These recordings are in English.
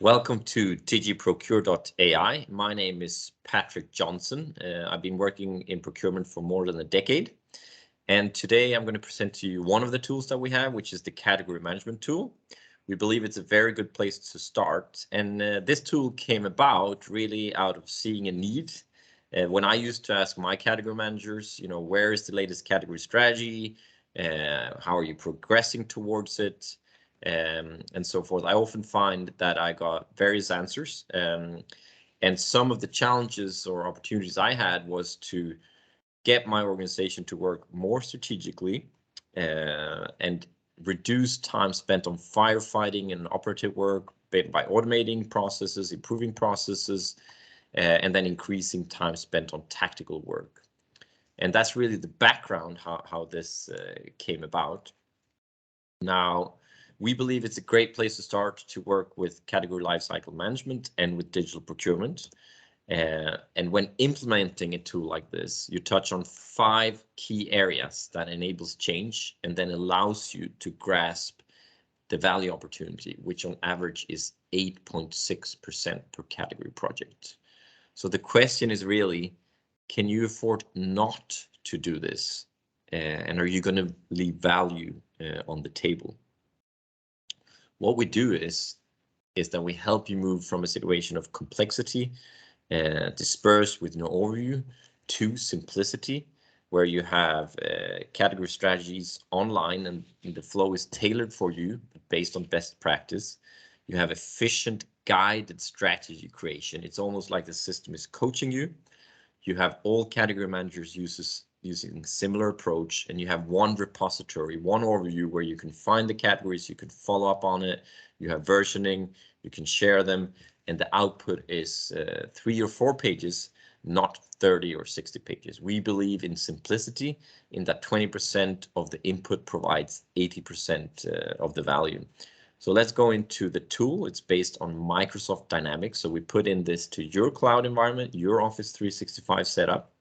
Welcome to DigiProCure.ai. My name is Patrick Johnson. I've been working in procurement for more than a decade. And today I'm going to present to you one of the tools that we have, which is the category management tool. We believe it's a very good place to start. And this tool came about really out of seeing a need. When I used to ask my category managers, where is the latest category strategy? How are you progressing towards it? And so forth. I often find that I got various answers. And some of the challenges or opportunities I had was to get my organization to work more strategically and reduce time spent on firefighting and operative work by automating processes, improving processes, and then increasing time spent on tactical work. And that's really the background how this came about. Now, we believe it's a great place to start to work with category lifecycle management and with digital procurement. And when implementing a tool like this, you touch on 5 key areas that enables change and then allows you to grasp the value opportunity, which on average is 8.6% per category project. So the question is really, can you afford not to do this? And are you going to leave value on the table? What we do is that we help you move from a situation of complexity, dispersed with no overview, to simplicity, where you have category strategies online and the flow is tailored for you based on best practice. You have efficient guided strategy creation. It's almost like the system is coaching you. You have all category managers using similar approach, and you have one repository, one overview where you can find the categories, you can follow up on it, you have versioning, you can share them, and the output is 3 or 4 pages, not 30 or 60 pages. We believe in simplicity, in that 20% of the input provides 80% of the value. So let's go into the tool. It's based on Microsoft Dynamics. So we put in this to your cloud environment, your Office 365 setup.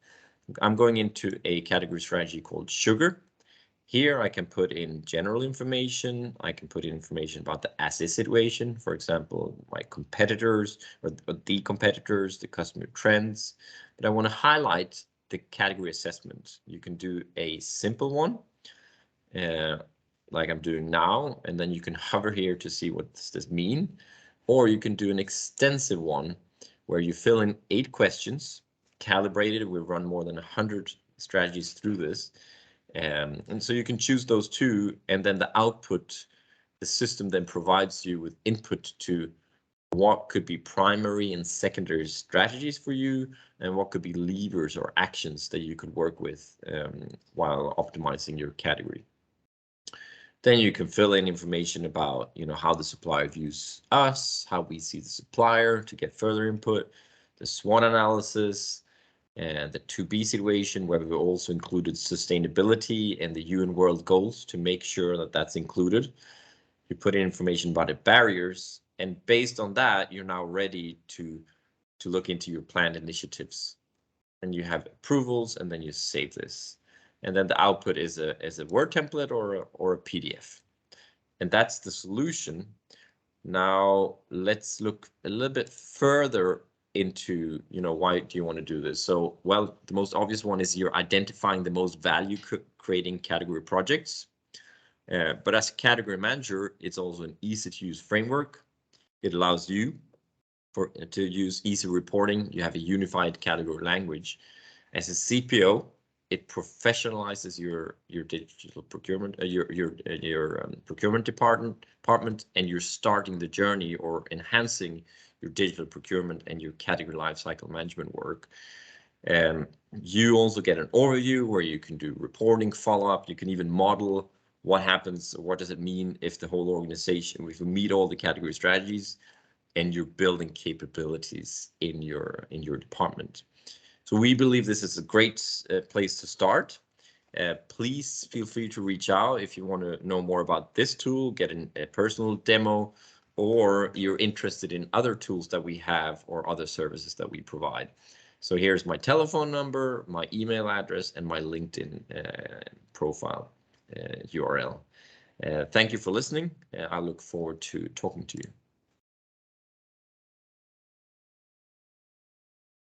I'm going into a category strategy called Sugar. Here I can put in general information. I can put in information about the as-is situation, for example, my competitors or the competitors, the customer trends. But I want to highlight the category assessment. You can do a simple one, like I'm doing now, and then you can hover here to see what does this mean. Or you can do an extensive one where you fill in 8 questions, calibrated. We've run more than 100 strategies through this. And so you can choose those 2, and then the output, the system then provides you with input to what could be primary and secondary strategies for you, and what could be levers or actions that you could work with while optimizing your category. Then you can fill in information about, how the supplier views us, how we see the supplier to get further input, the SWOT analysis, and the to-be situation, where we also included sustainability and the UN World Goals to make sure that that's included. You put in information about the barriers, and based on that, you're now ready to look into your planned initiatives. And you have approvals, and then you save this. And then the output is a Word template or a PDF. And that's the solution. Now let's look a little bit further into, why do you want to do this? So, well, the most obvious one is you're identifying the most value creating category projects. But as a category manager, it's also an easy to use framework. It allows you to use easy reporting. You have a unified category language. As a CPO, it professionalizes your digital procurement, your procurement department, and you're starting the journey or enhancing your digital procurement and your category lifecycle management work. You also get an overview where you can do reporting, follow-up. You can even model what happens, what does it mean if the whole organization, if you meet all the category strategies and you're building capabilities in your department. So we believe this is a great place to start. Please feel free to reach out if you want to know more about this tool, get a personal demo, or you're interested in other tools that we have or other services that we provide. So here's my telephone number, my email address, and my LinkedIn profile URL. Thank you for listening. I look forward to talking to you.